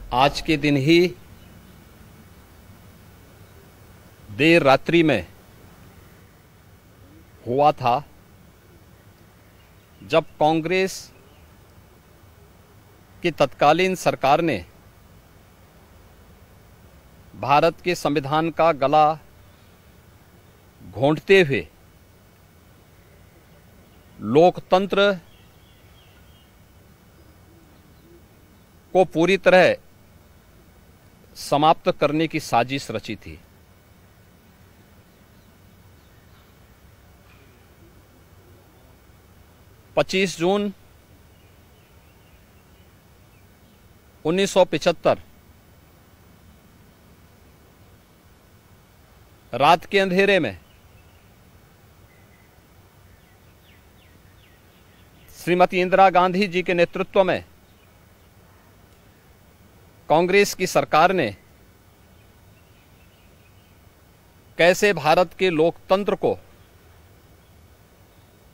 आज के दिन ही देर रात्रि में हुआ था जब कांग्रेस की तत्कालीन सरकार ने भारत के संविधान का गला घोंटते हुए लोकतंत्र को पूरी तरह समाप्त करने की साजिश रची थी। पच्चीस जून 1975 रात के अंधेरे में श्रीमती इंदिरा गांधी जी के नेतृत्व में कांग्रेस की सरकार ने कैसे भारत के लोकतंत्र को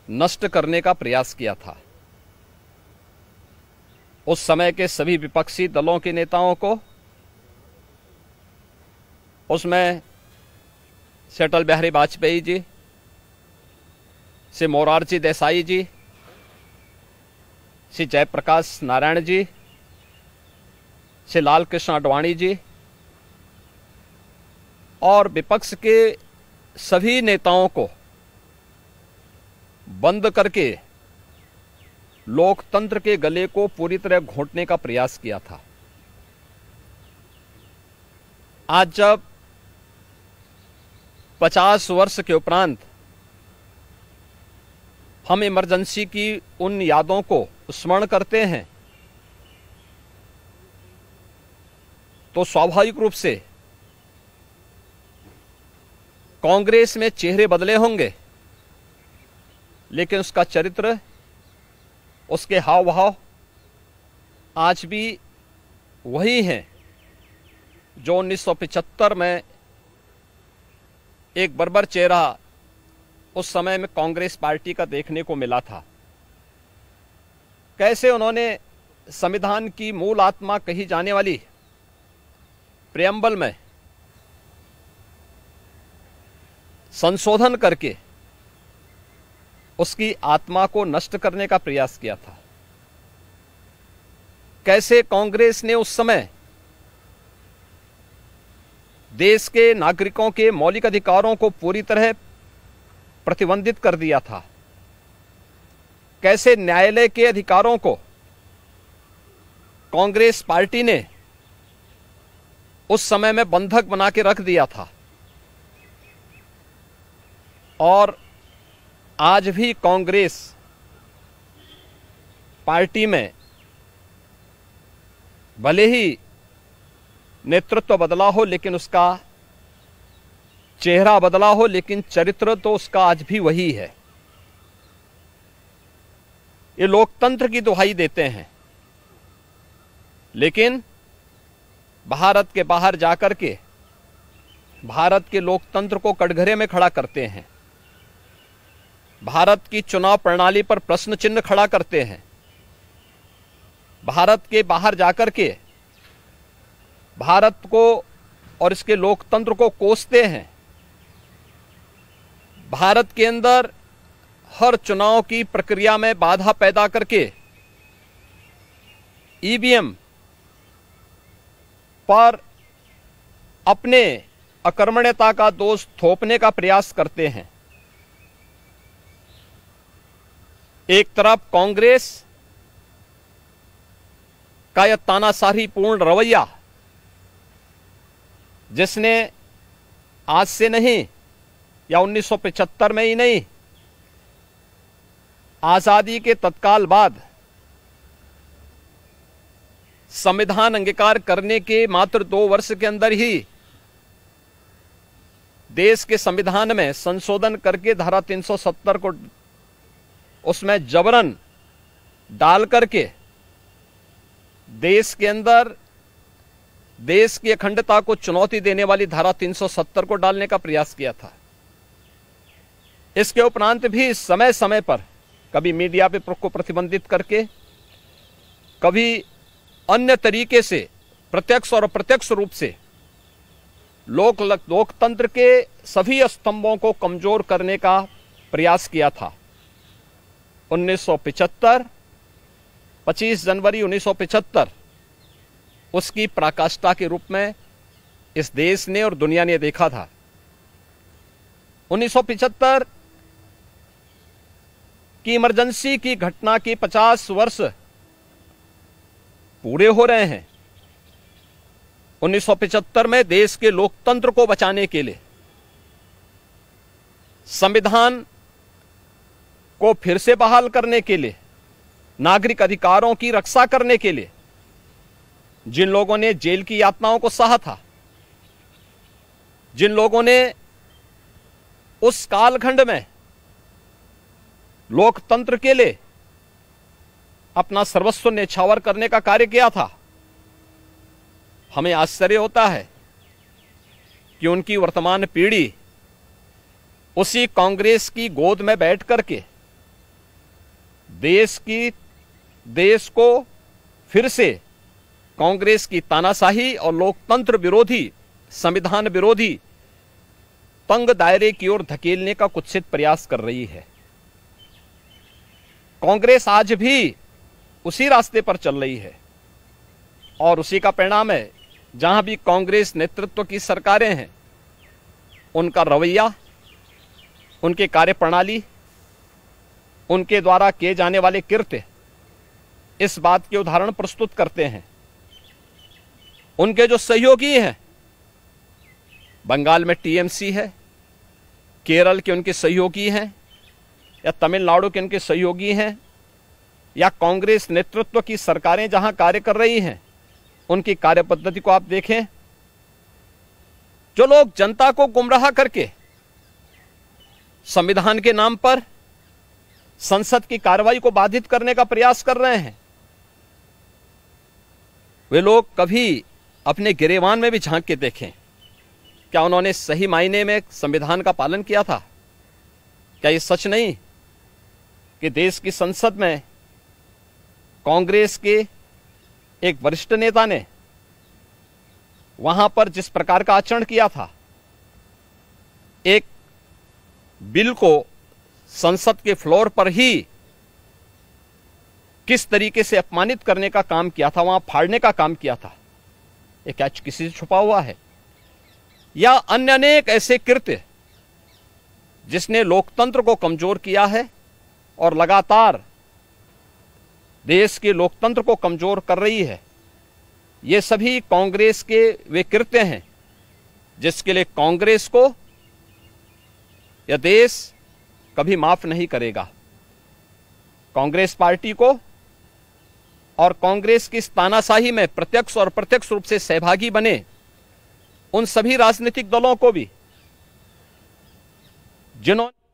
नष्ट करने का प्रयास किया था। उस समय के सभी विपक्षी दलों के नेताओं को, उसमें से अटल बिहारी वाजपेयी जी, से मोरारजी देसाई जी, से जयप्रकाश नारायण जी, से लाल कृष्ण आडवाणी जी और विपक्ष के सभी नेताओं को बंद करके लोकतंत्र के गले को पूरी तरह घोंटने का प्रयास किया था। आज जब 50 वर्ष के उपरांत हम इमरजेंसी की उन यादों को स्मरण करते हैं तो स्वाभाविक रूप से कांग्रेस में चेहरे बदले होंगे, लेकिन उसका चरित्र, उसके हाव भाव आज भी वही हैं जो 1975 में एक बर्बर चेहरा उस समय में कांग्रेस पार्टी का देखने को मिला था। कैसे उन्होंने संविधान की मूल आत्मा कही जाने वाली प्रेम्बल में संशोधन करके उसकी आत्मा को नष्ट करने का प्रयास किया था। कैसे कांग्रेस ने उस समय देश के नागरिकों के मौलिक अधिकारों को पूरी तरह प्रतिबंधित कर दिया था। कैसे न्यायालय के अधिकारों को कांग्रेस पार्टी ने उस समय में बंधक बना के रख दिया था। और आज भी कांग्रेस पार्टी में भले ही नेतृत्व बदला हो, लेकिन उसका चेहरा बदला हो, लेकिन चरित्र तो उसका आज भी वही है। ये लोकतंत्र की दुहाई देते हैं, लेकिन भारत के बाहर जाकर के भारत के लोकतंत्र को कटघरे में खड़ा करते हैं। भारत की चुनाव प्रणाली पर प्रश्न चिन्ह खड़ा करते हैं। भारत के बाहर जाकर के भारत को और इसके लोकतंत्र को कोसते हैं। भारत के अंदर हर चुनाव की प्रक्रिया में बाधा पैदा करके ईवीएम पर अपने अकर्मण्यता का दोष थोपने का प्रयास करते हैं। एक तरफ कांग्रेस का यह तानाशाही पूर्ण रवैया, जिसने आज से नहीं या 1975 में ही नहीं, आजादी के तत्काल बाद संविधान अंगीकार करने के मात्र 2 वर्ष के अंदर ही देश के संविधान में संशोधन करके धारा 370 को उसमें जबरन डाल करके देश के अंदर देश की अखंडता को चुनौती देने वाली धारा 370 को डालने का प्रयास किया था। इसके उपरांत भी समय समय पर कभी मीडिया पे को प्रतिबंधित करके, कभी अन्य तरीके से प्रत्यक्ष और अप्रत्यक्ष रूप से लोकतंत्र के सभी स्तंभों को कमजोर करने का प्रयास किया था। 1975, 25 जनवरी 1975 उसकी पराकाष्ठा के रूप में इस देश ने और दुनिया ने देखा था। 1975 की इमरजेंसी की घटना के 50 वर्ष पूरे हो रहे हैं। 1975 में देश के लोकतंत्र को बचाने के लिए, संविधान को फिर से बहाल करने के लिए, नागरिक अधिकारों की रक्षा करने के लिए जिन लोगों ने जेल की यातनाओं को सहा था, जिन लोगों ने उस कालखंड में लोकतंत्र के लिए अपना सर्वस्व न्यौछावर करने का कार्य किया था, हमें आश्चर्य होता है कि उनकी वर्तमान पीढ़ी उसी कांग्रेस की गोद में बैठ करके देश को फिर से कांग्रेस की तानाशाही और लोकतंत्र विरोधी, संविधान विरोधी तंग दायरे की ओर धकेलने का कुत्सित प्रयास कर रही है। कांग्रेस आज भी उसी रास्ते पर चल रही है और उसी का परिणाम है। जहां भी कांग्रेस नेतृत्व की सरकारें हैं, उनका रवैया, उनके कार्यप्रणाली, उनके द्वारा किए जाने वाले कृत्य इस बात के उदाहरण प्रस्तुत करते हैं। उनके जो सहयोगी हैं, बंगाल में टीएमसी है, केरल के उनके सहयोगी हैं, या तमिलनाडु के उनके सहयोगी हैं, या कांग्रेस नेतृत्व की सरकारें जहां कार्य कर रही हैं, उनकी कार्य पद्धति को आप देखें। जो लोग जनता को गुमराह करके संविधान के नाम पर संसद की कार्रवाई को बाधित करने का प्रयास कर रहे हैं, वे लोग कभी अपने गिरेबान में भी झांक के देखें। क्या उन्होंने सही मायने में संविधान का पालन किया था? क्या यह सच नहीं कि देश की संसद में कांग्रेस के एक वरिष्ठ नेता ने वहां पर जिस प्रकार का आचरण किया था, एक बिल को संसद के फ्लोर पर ही किस तरीके से अपमानित करने का काम किया था, वहां फाड़ने का काम किया था, ये क्या किसी से छुपा हुआ है? या अन्य अनेक ऐसे कृत्य जिसने लोकतंत्र को कमजोर किया है और लगातार देश के लोकतंत्र को कमजोर कर रही है, ये सभी कांग्रेस के वे कृत्य हैं जिसके लिए कांग्रेस को यह देश कभी माफ नहीं करेगा। कांग्रेस पार्टी को और कांग्रेस की इस तानाशाही में प्रत्यक्ष और अप्रत्यक्ष रूप से सहभागी बने उन सभी राजनीतिक दलों को भी जिन्होंने